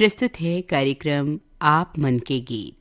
प्रस्तुत है कार्यक्रम आप मन के गीत।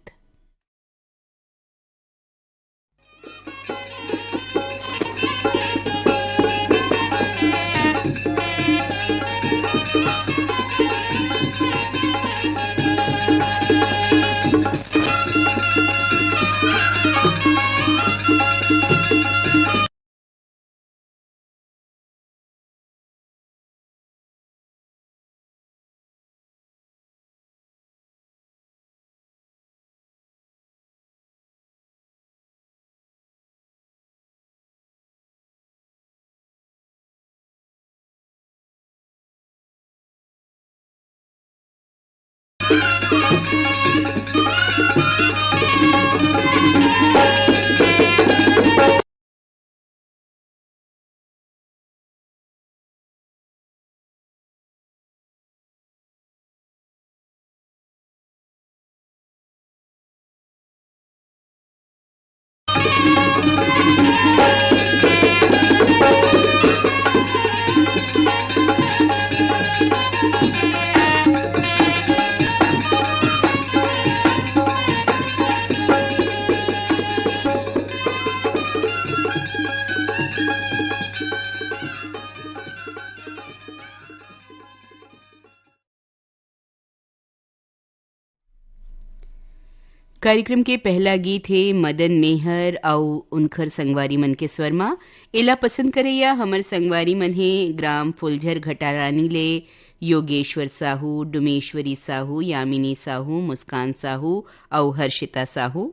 कार्यक्रम के पहला गीत है मदन मेहर और उनखर संगवारी मन के स्वर में। एला पसंद करैया हमर संगवारी मन है ग्राम फुलझर घटारानी ले योगेश्वर साहू, डुमेश्वरी साहू, यामिनी साहू, मुस्कान साहू और हर्षिता साहू।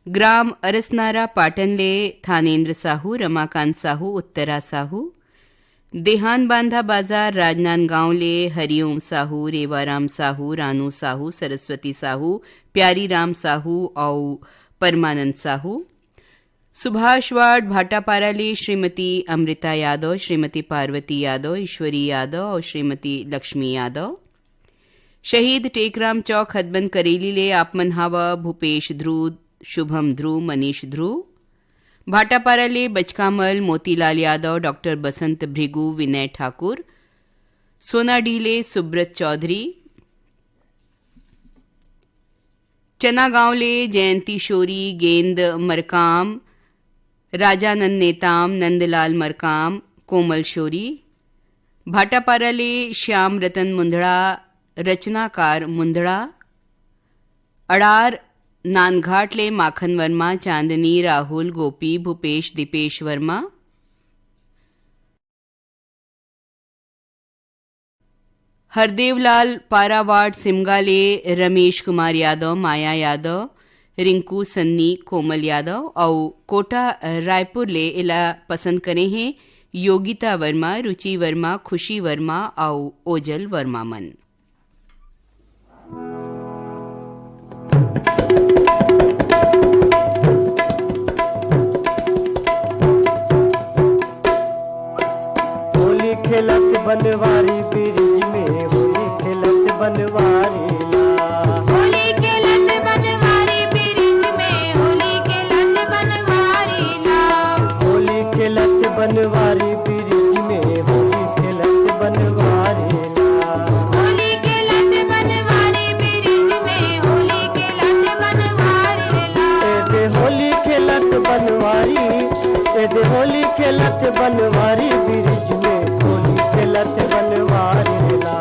ग्राम अरसनारा पाटन ले थानेन्द्र साहू, रमाकांत साहू, उत्तरा साहू। देहान बांधा बाजार राजनांदगांव ले हरिओम साहू, रेवाराम साहू, रानू साहू, सरस्वती साहू, प्यारी राम साहू और परमानंद साहू। सुभाष वार्ड भाटापारा ले श्रीमती अमृता यादव, श्रीमती पार्वती यादव, ईश्वरी यादव और श्रीमती लक्ष्मी यादव। शहीद टेकराम चौक हदबंद करेली ले आपमन हावा भूपेश ध्रुव, शुभम ध्रुव, मनीष ध्रुव। भाटापारा ले बचकामल मोतीलाल यादव, डॉक्टर बसंत भृगु, विनय ठाकुर। सोनाडी ले सुब्रत चौधरी। चनागांव ले जयंती शोरी, गेंद मरकाम, राजानंद नेताम, नंदलाल मरकाम, कोमल शोरी। भाटापारा ले श्याम रतन मुंदड़ा, रचनाकार मुंदड़ा। अड़ार नानघाट ले माखन वर्मा, चांदनी, राहुल, गोपी, भूपेश, दीपेश वर्मा। हरदेवलाल पारावाड़ सिमगा ले रमेश कुमार यादव, माया यादव, रिंकू सन्नी, कोमल यादव और कोटा रायपुर ले इला पसंद करे हैं योगिता वर्मा, रुचि वर्मा, खुशी वर्मा और ओजल वर्मा मन। खेलत बनवारी ब्रिज में होली खेलत बनवारी ला, होली खेलत बनवारी ब्रिज में होली खेलत बनवारी ला, होली खेलत बनवारी ब्रिज में होली खेलत बनवारी ला, होली खेलत बनवारी ब्रिज में होली खेलत बनवारी ला। एदे होली खेलत बनवारी, एदे होली खेलत बनवारी ब्रिज में होली खेलत बनवारी ला,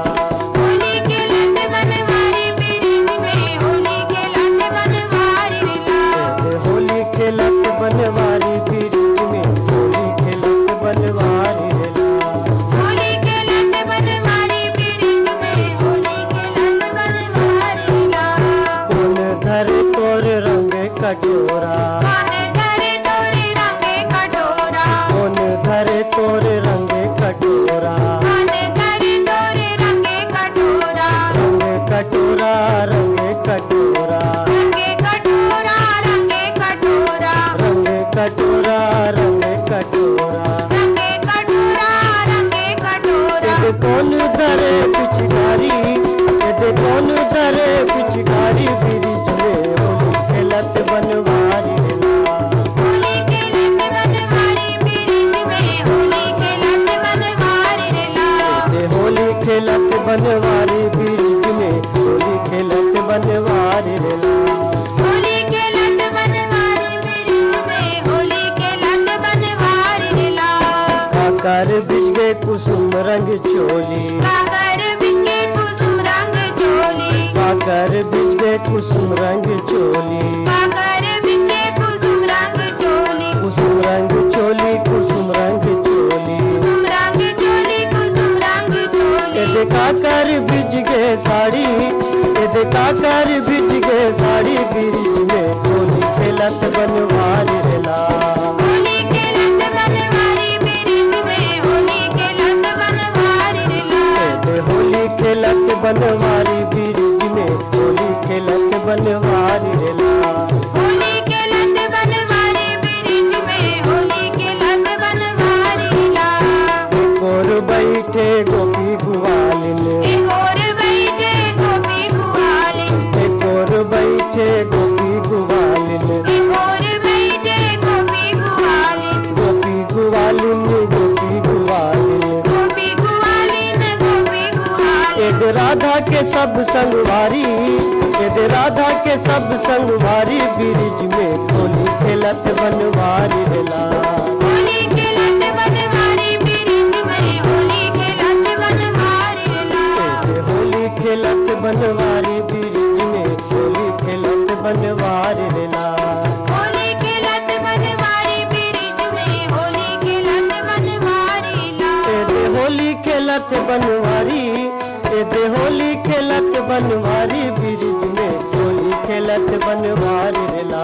होली खेलत बनवारी ब्रिज में होली खेलत बनवारी ला, एदे होली खेलत बनवारी ब्रिज में होली खेलत बनवारी ला, होली खेलत बनवारी ब्रिज में होली खेलत बनवारी ला। कौन धर तोर रंग कटोरा, कौन धरे तोरे रंगे कटोरा, कौन धर तोर रंग कटोरा, कौन धरे तोरे रंगे कटोरा, रंग कटोरा, रंग कटोरा, रंगे कटोरा, रंगे कटोरा, रंग कटोरा, रंग कटोरा। रंगे कटोरा, रंगे कटोरा। एदे कौन धरे पिचकारी, एदे कौन धरे पिचकारी ब्रिज में होली खेलत बनवारी ला, होली खेलत बनवारी ब्रिज में होली खेलत बनवारी ला, एदे होली खेलत बनवारी ब्रिज में रंग चोली काकर बिके कुसुम रंग चोली काकर बिके कुसुम रंग चोली काकर बिके कुसुम रंग चोली कुसुम रंग चोली कुसुम रंग चोली कुसुम रंग चोली कुसुम रंग चोली एदे काकर बिज गे साड़ी एदे काकर बिज गे साड़ी बिरिज में होली खेलत बनवारी रेला होली खेलत बनवारी बिरिज में होली खेलत बनवारी रेला एदे होली खेलत बनवारी बिरिज में होली खेलत बनवारी रेला होली खेलत बनवारी बिरिज में होली खेलत बनवारी रेला और बैठे गोपी गुवालिन एक और बैठे गोपी गुवालिन एक और बैठे गोपी गुवालिन एक और बैठे गोपी गुवालिन गोपी गुवालिन गोपी गुवालिन गोपी गुवालिन गोपी गुवालिन एद राधा के सब संगवारी एद राधा के सब संगवारी बिरिज में होली खेलत बनवारी रेला होली खेलत बनवारी बिरिज में होली खेलत बनवारी रेला एद होली खेलत बनवारी बिरिज में होली खेलत बनवारी रेला होली खेलत बनवारी बिरिज में होली खेलत बनवारी रेला एदे होली खेलत बनवारी एदे होली खेलत बनवारी बिरिज में होली खेलत बनवारी रेला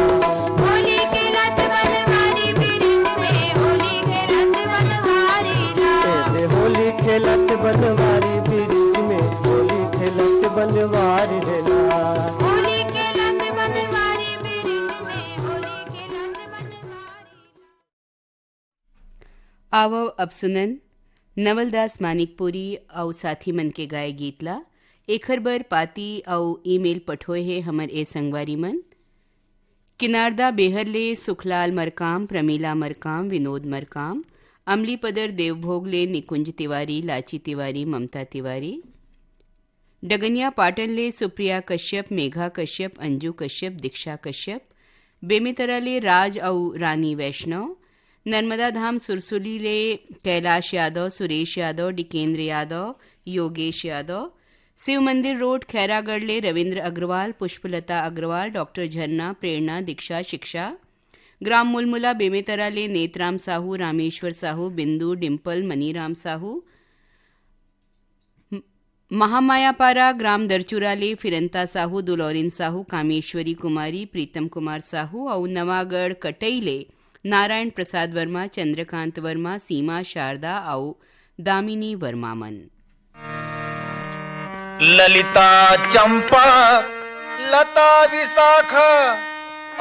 होली खेलत बनवारी बिरिज में होली खेलत बनवारी रेला एदे होली खेलत बनवारी बिरिज में होली खेलत बनवारी रेला होली खेलत बनवारी बिरिज में होली खेलत बनवारी आवो अब सुनन नवलदास मानिकपुरी औ साथी मन के गाए गीतला एखर बर पाती औ ईमेल पठोए हे हमर ए संगवारी मन किनारदा बेहरले सुखलाल मरकाम प्रमीला मरकाम विनोद मरकाम अमली पदर देवभोगले निकुंज तिवारी लाची तिवारी ममता तिवारी डगनिया पाटनले सुप्रिया कश्यप मेघा कश्यप अंजू कश्यप दीक्षा कश्यप बेमितराले राज औ रानी वैष्णव नर्मदा धाम सुरसुली ले कैलाश यादव सुरेश यादव डिकेंद्र यादव योगेश यादव शिव मंदिर रोड खैरागढ़ ले रविंद्र अग्रवाल पुष्पलता अग्रवाल डॉक्टर झरना प्रेरणा दीक्षा शिक्षा ग्राम मुलमुला बेमेतरा ले नेतराम साहू रामेश्वर साहू बिंदु डिम्पल मनीराम साहू महामायापारा ग्राम दरचुरा ले फिरंता साहू दुलौरिन साहू कामेश्वरी कुमारी प्रीतम कुमार साहू और नवागढ़ कटई ले नारायण प्रसाद वर्मा चंद्रकांत वर्मा सीमा शारदा और दामिनी वर्मा मन ललिता चंपा लता विशाखा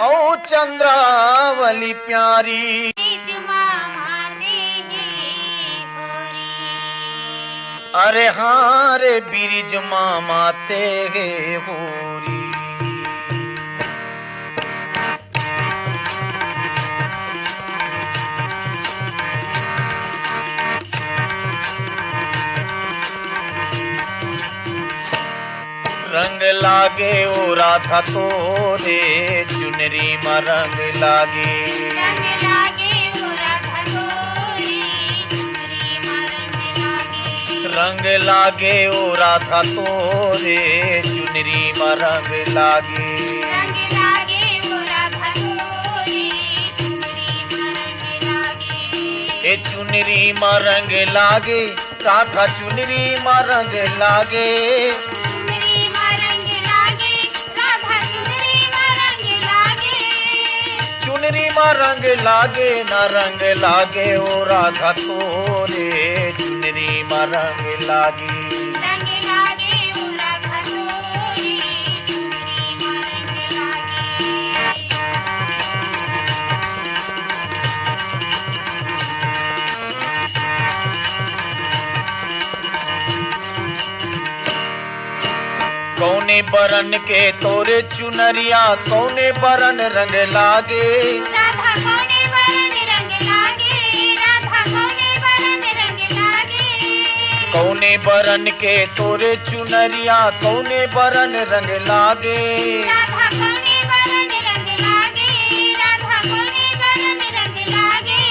औ चंद्रावली प्यारी बीज मामाते हैं होरी अरे हाँ रे बिरिज मामा तेगे होरी रंग लागे ओ राधा तोरे चुनरी में रंग लागे रंग लागे ओ राधा तोरी चुनरी में रंग लागे रंग लागे ओ राधा तोरे चुनरी में रंग लागे रंग लागे ओ राधा तोरी चुनरी में रंग लागे ए चुनरी में रंग लागे राधा चुनरी में रंग लागे चुनरी में रंग लागे राधा चुनरी में रंग लागे चुनरी में रंग लागे न रंग लागे ओ राधा तोरे चुनरी में रंग लागे रंग लागे ओ राधा तोरी चुनरी में रंग लागे कौने बरन के तोरे चुनरिया कौने बरन रंग लागे राधा कौने बरन रंग लागे राधा कौने बरन रंग लागे कौने बरन के तोरे चुनरिया कौने बरन रंग लागे राधा कौने बरन रंग लागे राधा कौने बरन रंग लागे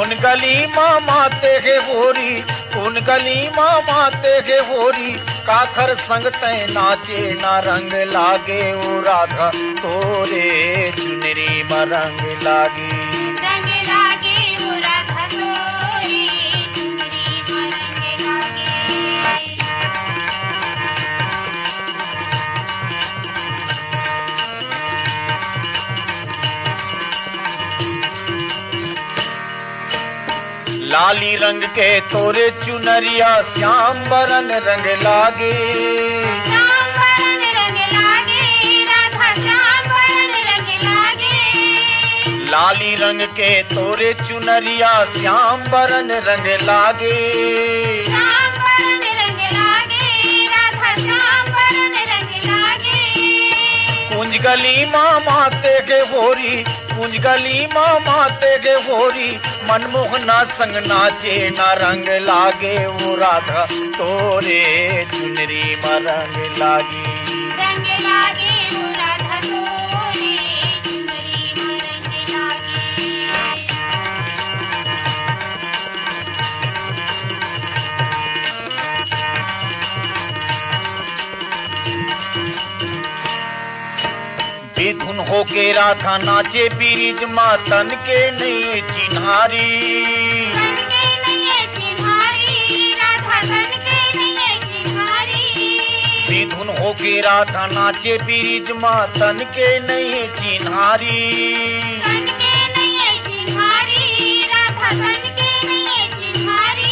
उन गली माँ माते के होरी, उन गली माँ माते के होरी, काखर संग तय नाचे ना रंग लागे ओ राधा तोरे चुनरी में रंग लागी। रंग लागे वो राधा तोरे चुनरी में रंग लागे। लाली रंग के तोरे चुनरिया श्याम बरन रंग लागे। श्याम बरन रंग लागे राधा श्याम बरन रंग लागे। लाली रंग के तोरे चुनरिया श्याम बरन रंग लागे। श्याम बरन रंग लागे राधा श्याम बरन रंग लागे। कुंज गली माँ माते के होरी, कुंज गली माँ माते के होरी, मनमोहना संग नाचे ना रंग लागे वो राधा तोरे चुनरी में रंग लागी। रंग लागे वो राधा तोरे चुनरी में रंग लागे। बेधुन होके राधा नाचे बीरिज माँ तन के नहीं चिन्हारी। तन के नैये चिन्हारी राधा तन के नैये चिन्हारी। बेधुन होके राधा नाचे बीरिज माँ तन के नहीं चिन्हारी। तन के नैये चिन्हारी राधा तन के नैये चिन्हारी।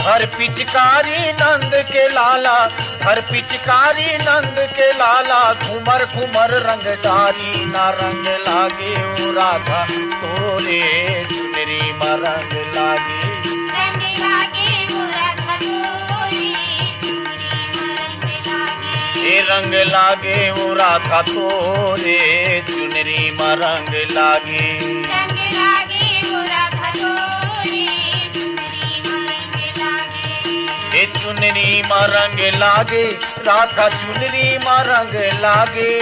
धर पिचकारी नंद के लाला, धर पिचकारी नंद के लाला, घुमर घुमर रंग डारी ना रंग लागे ओ राधा तोरे चुनरी में रंग लागे। रंग लागे वो राधा तोरे चुनरी में रंग लागे। ए रंग लागे ओ राधा तोरे चुनरी में रंग लागे। रंग लागे वो राधा तोरे चुनरी में रंग लागे। ए चुनरी में रंग लागे, राधा चुनरी में रंग लागे।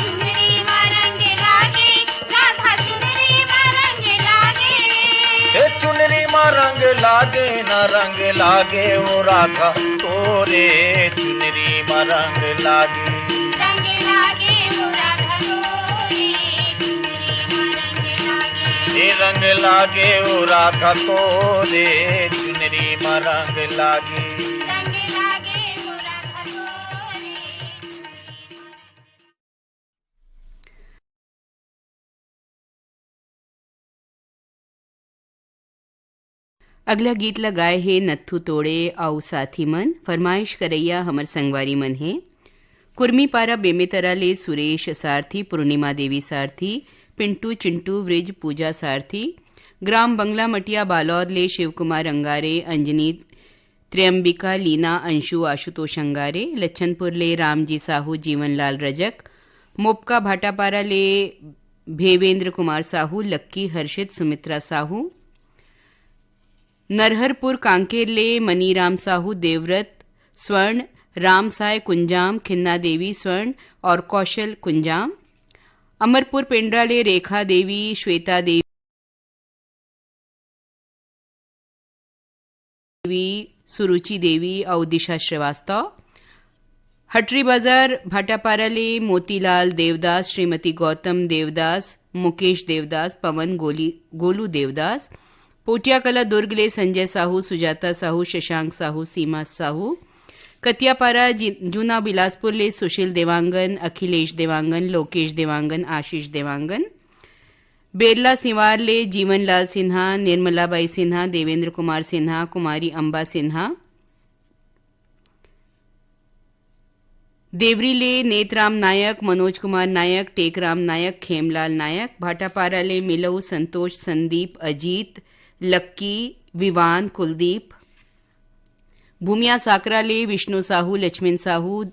चुनरी में रंग लागे राधा चुनरी में रंग लागे। ए चुनरी में रंग लागे ना रंग लागे ओ राधा तोरे चुनरी में रंग लागे। रंग लागे वो राधा तोरे चुनरी में रंग लागे। ए रंग लागे ओ राधा तोरे चुनरी में रंग लागे। रंग लागे वो राधा तोरे। अगला गीत लगाए है नत्थू तोड़े आओ साथी मन। फरमाइश करैया हमर संगवारी मन है कुर्मी पारा बेमेतरा ले सुरेश सारथी, पूर्णिमा देवी सारथी, पिंटू चिंटू वृज पूजा सारथी, ग्राम बंगला मटिया बालौद ले शिवकुमार अंगारे, अंजनी त्र्यंबिका लीना अंशु आशुतोष अंगारे, लच्छनपुर ले रामजी साहू जीवनलाल रजक, मोपका भाटापारा ले भेवेंद्र कुमार साहू, लक्की हर्षित सुमित्रा साहू, नरहरपुर कांकेर ले मनीराम साहू देवव्रत स्वर्ण, राम साय कुंजाम, खिन्ना देवी स्वर्ण और कौशल कुंजाम, अमरपुर पेंड्रा ले रेखा देवी, श्वेता देवी, सुरुचि देवी और दिशा श्रीवास्तव, हटरी बाजार भाटापारा ले मोतीलाल देवदास, श्रीमती गौतम देवदास, मुकेश देवदास, पवन गोलू देवदास, पोटिया कला दुर्ग ले संजय साहू, सुजाता साहू, शशांक साहू, सीमा साहू, कतियापारा जूना बिलासपुर ले सुशील देवांगन, अखिलेश देवांगन, लोकेश देवांगन, आशीष देवांगन, बेरला सिवार ले जीवनलाल सिन्हा, निर्मलाबाई सिन्हा, देवेंद्र कुमार सिन्हा, कुमारी अंबा सिन्हा, देवरी ले नेतराम नायक, मनोज कुमार नायक, टेकराम नायक, खेमलाल नायक, भाटापारा ले मिलऊ, संतोष, संदीप, अजीत, लक्की, विवान, कुलदीप, भूमिया साकरा ले विष्णु साहू, लक्ष्मण साहू,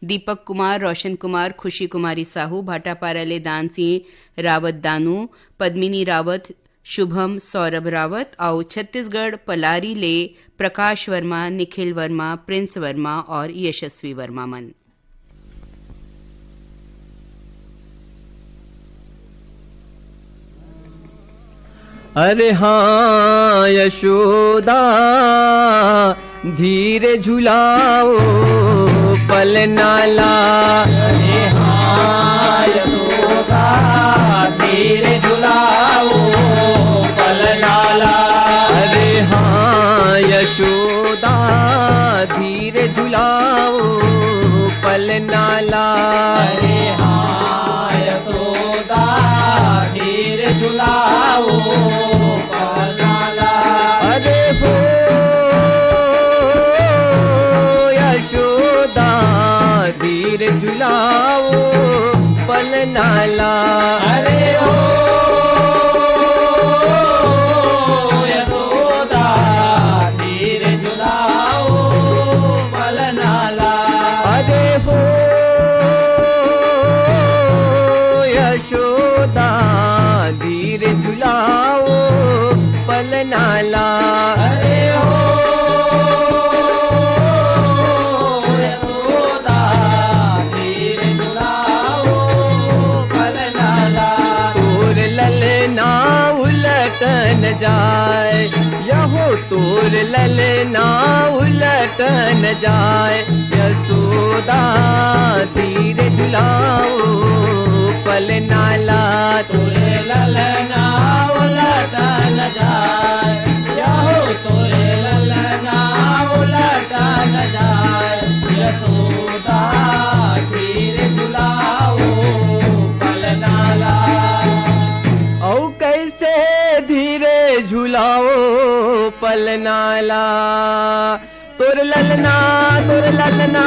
दीपक कुमार, रोशन कुमार, खुशी कुमारी साहू, भाटापारा ले दान सिंह रावत दानू, पद्मिनी रावत, शुभम सौरभ रावत और छत्तीसगढ़ पलारी ले प्रकाश वर्मा, निखिल वर्मा, प्रिंस वर्मा और यशस्वी वर्मा मन। अरे हाँ यशोदा धीरे झुलाओ पलनाला। अरे हाँ यशोदा धीरे झुलाओ पलनाला। अरे हाँ यशोदा धीरे झुलाओ पलनाला। अरे हाँ यशोदा धीरे झुलाओ पलनाला। अरे हो यशोदा धीरे झुलाओ पलनाला। अरे ओ यशोदा धीरे झुलाओ पलनाला। अरे हो यशोदा धीरे झुलाओ पलनाला। अरे ओ यशोदा धीरे झुलाओ पलनाला। तोर ललना उलट न जाए यहो तोर ललना उलट न जाए। यशोदा धीरे झुलाओ पलनाला। तोरे ललना उलट न जाए यहो तोरे ललना उलट न जाए। यशोदा धीरे झुलाओ पलनाला। औ कैसे धीरे झुलाओ पलनाला। तोर ललना तोर ललना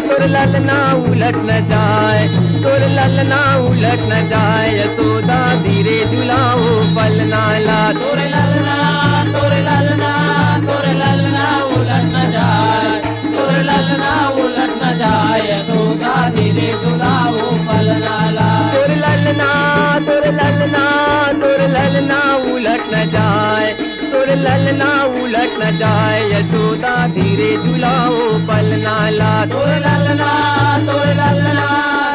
तोर ललना उलट न जाए। तोर ललना उलट न जाए। यशोदा धीरे झुलाओ पलनाला। तोरे ललना तोरे ललना तोरे ललना उलट न जाए। तोरे ललना उलट न जाए। यशोदा धीरे झुलाओ पलनाला। तोर ललना तोर ललना तोर ललना उलट न जाए। तोर ललना उलट न जाए। यशोदा धीरे झुलाओ पलनाला। तोरे ललना तोरे ललना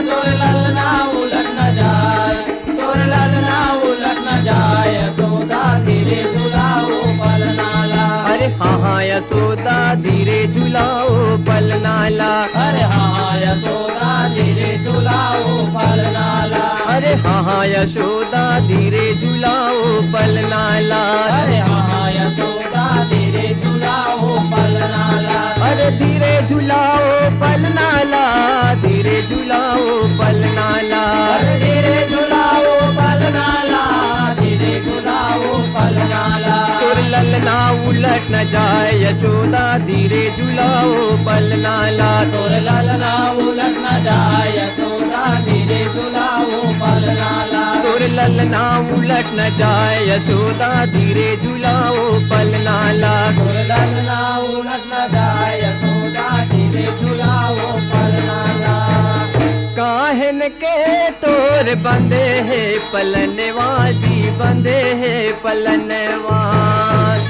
तोरे ललना उलट न जाए। तोरे ललना उलट न जाए। यशोदा धीरे झुलाओ पलनाला। अरे हाँ हाँ यशोदा धीरे झुलाओ पलनाला। अरे हाँ यशोदा धीरे झुलाओ पलनाला। अरे हाँ हाँ यशोदा धीरे झुलाओ पलनाला। अरे हाँ यशोदा धीरे झुलाओ पलनाला। अरे धीरे झुलाओ पलनाला। धीरे झुलाओ पलनाला। अरे धीरे झुलाओ पलनाला। धीरे झुलाओ पलनाला। तोर ललना उलट न जाए। यशोदा धीरे झुलाओ पलनाला। तोरे ललना उलट न जाए। यशोदा धीरे झुलाओ पलनाला। तोर ललना उलट न जाए। यशोदा धीरे झुलाओ पलनाला। तोरे ललना उलट न जाए। यशोदा धीरे झुलाओ पलनाला। काहन के तोर बंदे है पलनवा जी बंदे है पलनवा।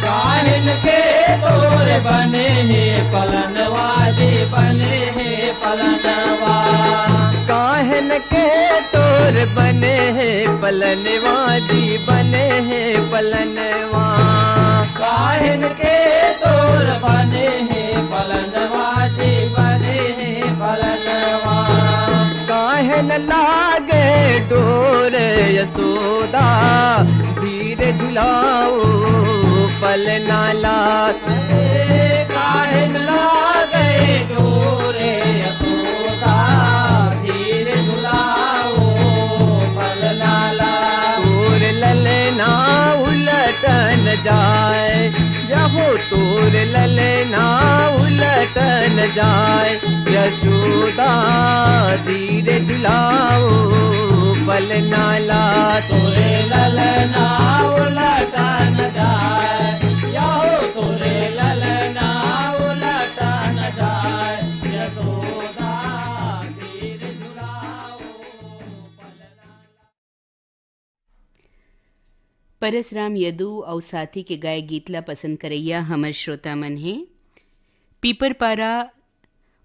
काहिन के तोर बने हैं पलनवा जी बने हैं पलनवा। काहन के तोर बने है पलनवा जी बने है पलनवा। काहिन के तोर बने हैं पलनवा जी बने हैं पलनवा। काहन लागे डोर यशोदा धीरे झुलाओ पलनाला। काहिन लागे डोरे यशोदा धीरे झुलाओ पलनाला। तोर ललना उलट न जाए यहो तोर ललना उलट न जाए। यशोदा धीरे झुलाओ पलनाला। तोरे ललना उलट न जाए यहो तोरे ललना उलट न जाए। यशोदा धीरे झुलाओ पलनाला। परसराम यदु और साथी के गाय गीतला पसंद करैया हमर श्रोता मन है। पीपरपारा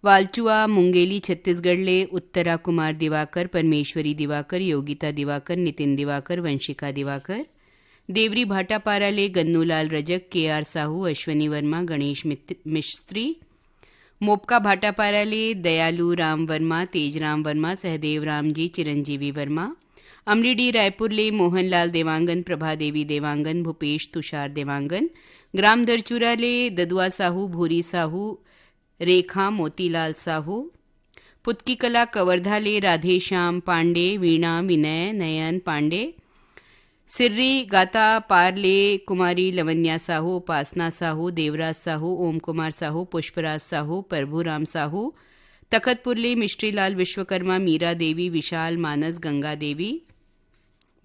वालचुआ मुंगेली छत्तीसगढ़ ले उत्तरा कुमार दिवाकर, परमेश्वरी दिवाकर, योगिता दिवाकर, नितिन दिवाकर, वंशिका दिवाकर, देवरी भाटापारा ले गन्नूलाल रजक, के.आर. साहू, अश्वनी वर्मा, गणेश मिस्त्री। मोपका भाटापारा ले दयालु राम वर्मा, तेजराम वर्मा, सहदेव राम जी, चिरंजीवी वर्मा। अमलीडी रायपुर ले मोहनलाल देवांगन, प्रभा देवी देवांगन, भूपेश तुषार देवांगन। ग्राम दरचूरा ले ददुआ साहू, भूरी साहू, रेखा मोतीलाल साहू। पुतकी कला कवर्धा ले राधेश्याम पांडे, वीणा विनय नयन पांडे। सिर्री गाता पार ले कुमारी लवन्या साहू, उपासना साहू, देवराज साहू, ओम कुमार साहू, पुष्पराज साहू, प्रभुराम साहू। तखतपुर ले मिश्रीलाल विश्वकर्मा, मीरा देवी, विशाल मानस, गंगा देवी।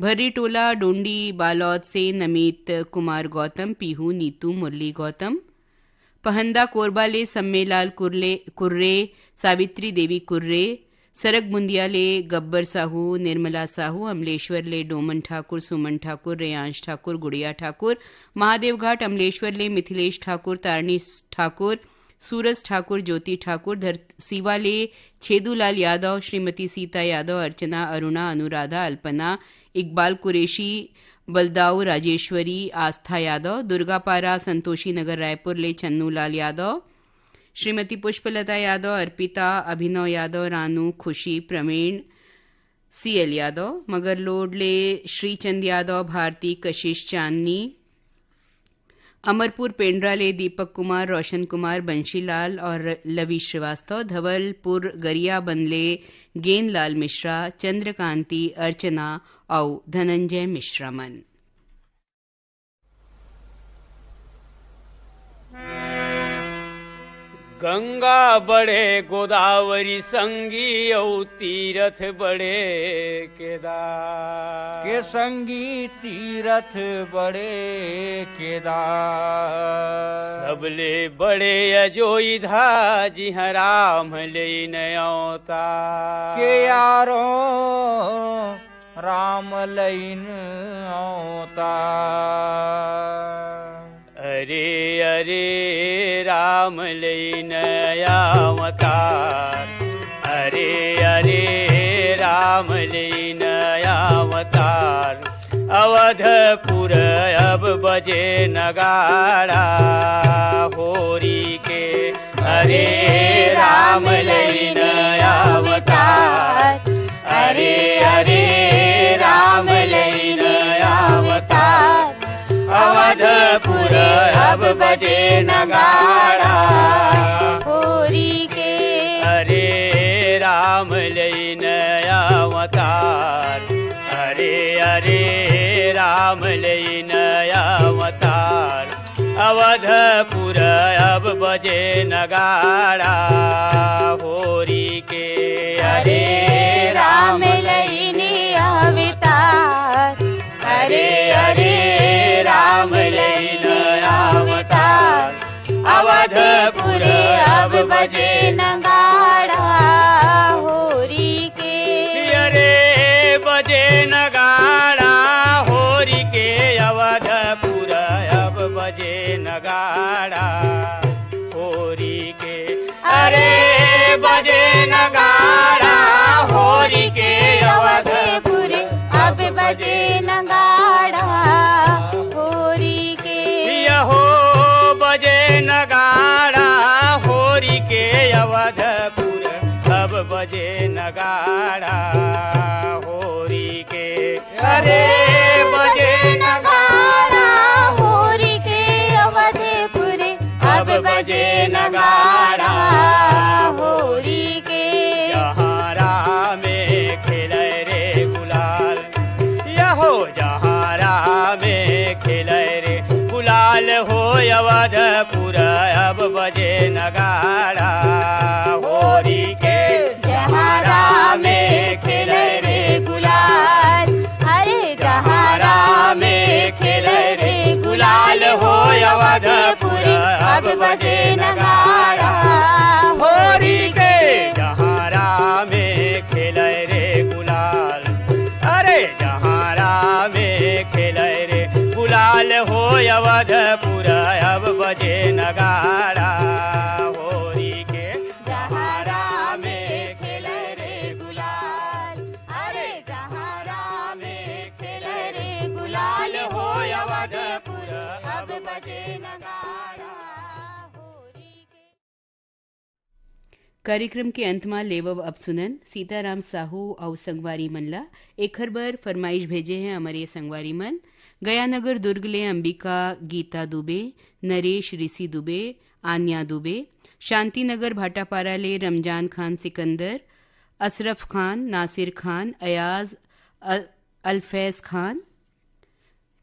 भर्री टोला डोंडी बालौद से नमित कुमार गौतम, पीहू नीतू, मुरली गौतम। पहंदा कोरबा ले सम्मेलाल कुर्रे, सावित्री देवी कुर्रे। सरक बुंदिया ले गब्बर साहू, निर्मला साहू। अमलेश्वर ले डोमन ठाकुर, सुमन ठाकुर, रेयांश ठाकुर, गुड़िया ठाकुर। महादेव घाट अमलेश्वर ले मिथिलेश ठाकुर, तारणी ठाकुर, सूरज ठाकुर, ज्योति ठाकुर। सीवा ले छेदूलाल यादव, श्रीमती सीता यादव, अर्चना, अरुणा, अनुराधा, अल्पना, इकबाल कुरेशी, बलदाऊ राजेश्वरी, आस्था यादव। दुर्गापारा संतोषी नगर रायपुर ले छन्नूलाल यादव, श्रीमती पुष्पलता यादव, अर्पिता, अभिनव यादव, रानू, खुशी, प्रवीण, सीएल यादव। मगरलोड ले श्रीचंद यादव, भारती, कशिश, चांदनी। अमरपुर पेंड्रा ले दीपक कुमार, रोशन कुमार, बंशीलाल और लवी श्रीवास्तव। धवलपुर गरिया बनले गेनलाल मिश्रा, चंद्रकांति, अर्चना और धनंजय मिश्रा मन। गंगा बड़े गोदावरी संगी औ तीरथ बड़े केदार के संगी तीरथ बड़े केदार। सबले बड़े अजोई धा जिहाँ राम ले अवतार के यारो राम लईन अवतार। अरे अरे राम लईन अवतार, अरे अरे राम लईन अवतार। अवधपुर अब बजे नगाड़ा होरी के, अरे राम लईन अवतार, अरे अरे राम लईन अवतार। अवधपुर अब बजे नगाड़ा होरी के, अरे राम लईन अवतार, अरे अरे राम लईन अवतार। अवधपुर अब बजे नगाड़ा होरी के, अरे राम लईन अवतार, अरे अरे राम लईन अवतार। अवधपुर अब बजे नगाड़ा होरी के, अरे बजे नगाड़ा होरी के। अवधपुर अब बजे नगाड़ा होरी के, अरे बजे नगाड़ा होरी के। अवधपुर अब बजे नगाड़ा होरी के, यहो बजे नगाड़ा होरी के। अवधपुर अब बजे नगाड़ा होरी के, अरे बजे नगाड़ा होरी के। अवधपुर अब बजे नगाड़ा होरी के, जहाँ राम खेले रे गुलाल, यहो जहाँ राम खेले रे गुलाल हो। अवधपुर अब बजे नगाड़ा होरी के, जहाँ राम खेले रे गुलाल, अरे जहाँ राम खेले रे गुलाल हो। अवधपुर अब बजे नगाड़ा होरी के, जहाँ राम खेले रे गुलाल, अरे जहाँ राम खेले रे गुलाल हो। अवधपुर अब बजे नगाड़ा होरी के। कार्यक्रम के अंत में लेवब अब सुनन सीताराम साहू और संगवारी मनला एक बार फरमाइश भेजे हैं हमारे संगवारी मन गयानगर दुर्ग ले अंबिका गीता दुबे, नरेश ऋषि दुबे, आन्या दुबे, शांतिनगर भाटापारा ले रमजान खान सिकंदर, अशरफ खान, नासिर खान, अयाज अल्फैज खान,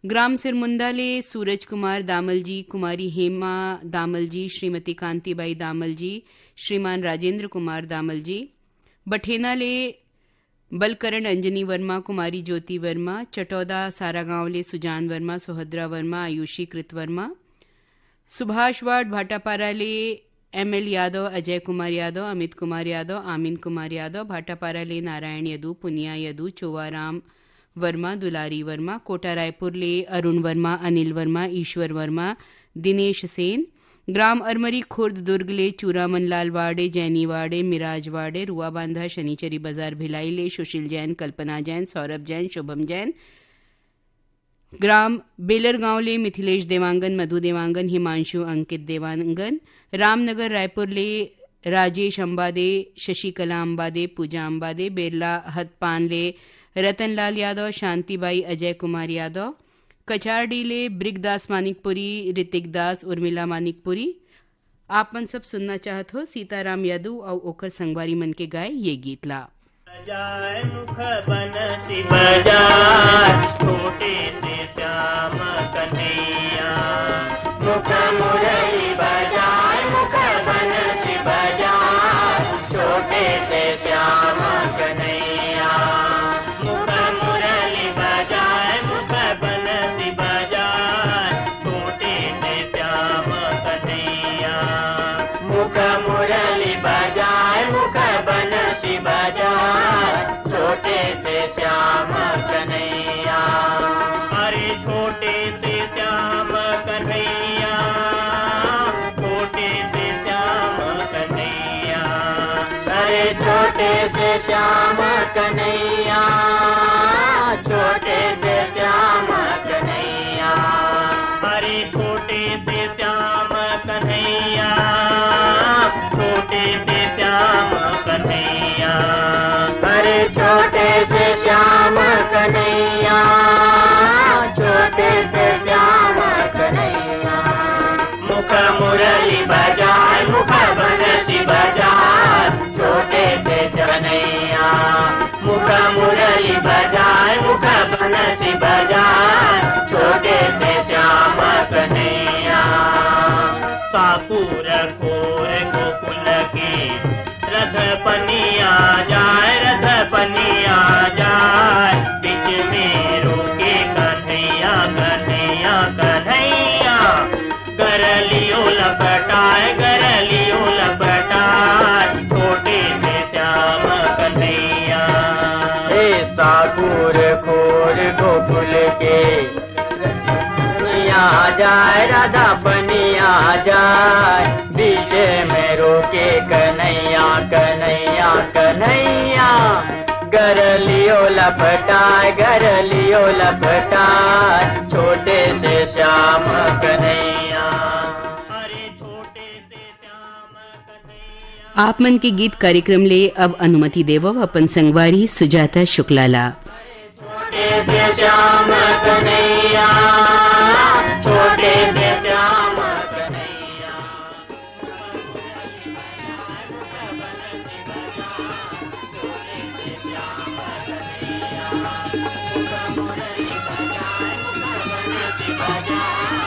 ग्राम सिरमुंदा ले सूरज कुमार दामल जी, कुमारी हेमा दामल जी, श्रीमती कांतिबाई दामल जी, श्रीमान राजेंद्र कुमार दामल जी, बठेना ले बलकरण अंजनी वर्मा, कुमारी ज्योति वर्मा, चटौदा सारागांव ले सुजान वर्मा, सुभद्रा वर्मा, आयुषी कृत वर्मा, सुभाष वार्ड भाटापारा ले एमएल यादव, अजय कुमार यादव, अमित कुमार यादव, आमिन कुमार यादव, भाटापारा ले नारायण यदू, पुनिया यदू, चोवाराम वर्मा, दुलारी वर्मा, कोटा रायपुर ले अरुण वर्मा, अनिल वर्मा, ईश्वर वर्मा, दिनेश सेन, ग्राम अरमरी खुर्द दुर्ग ले चूरामन लाल वाड़े, जैनी वाड़े, मिराज वाड़े, रुआ बांधा शनिचरी बाजार भिलाई ले सुशील जैन, कल्पना जैन, सौरभ जैन, शुभम जैन, ग्राम बेलर गांव ले मिथिलेश देवांगन, मधु देवांगन, हिमांशु अंकित देवांगन, रामनगर रायपुर ले राजेश अंबादे, शशिकला अंबादे, पूजा अंबादे, बेरला हदपान ले रतनलाल यादव, शांतिबाई अजय कुमार यादव, कचारडी ले ब्रिगदास मानिकपुरी, ऋतिक दास, उर्मिला मानिकपुरी। आप मन सब सुनना चाहत हो सीताराम यादव और ओकर संगवारी मन के गाय ये गीत ला। बजाए मुख बनसी बजाए छोटे से श्याम कन्हैया, मुख मुरली बजाए मुख बनसी बजाए छोटे से श्याम कन्हैया, मुख मुरली बजाए मुख बनसी बजाए छोटे से श्याम कन्हैया, मुख मुरली बजाए मुख बनसी बजाए छोटे से श्याम कन्हैया। अरे छोटे से श्याम कन्हैया, छोटे से श्याम कन्हैया, अरे छोटे से श्याम कन्हैया, छोटे से श्याम कन्हैया, अरे छोटे से श्याम कन्हैया, छोटे से श्याम कन्हैया, अरे छोटे से श्याम कन्हैया, छोटे से श्याम कन्हैया, मुख मुरली बजाए मुख बनसी बजाए छोटे से कन्हैया, मुख मुरली बजाए मुख बनसी बजाए छोटे से श्याम कन्हैया। सापुर खोर गोकुल के रथ पनिया जाए, रथ पनिया जाए, बीच में रोके कन्हैया, कन्हैया कन्हैया, गरलियो लपटाए, गरलियो लपटाए छोटे से श्याम कन्हैया। हे साकुर खोर गोकुल के जाए, राधा बनिया जाए, बीच में रोके कन्हैया, कन्हैया कन्हैया, गरलियो लपटाए, गरलियो लपटाए छोटे से श्याम कन्हैया, अरे छोटे से श्याम कन्हैया। आप मन के गीत कार्यक्रम ले अब अनुमति देवो अपन संगवारी सुजाता शुक्लाला। छोटे से श्याम कन्हैया, छोटे से श्याम कन्हैया, छोटे से श्याम कन्हैया,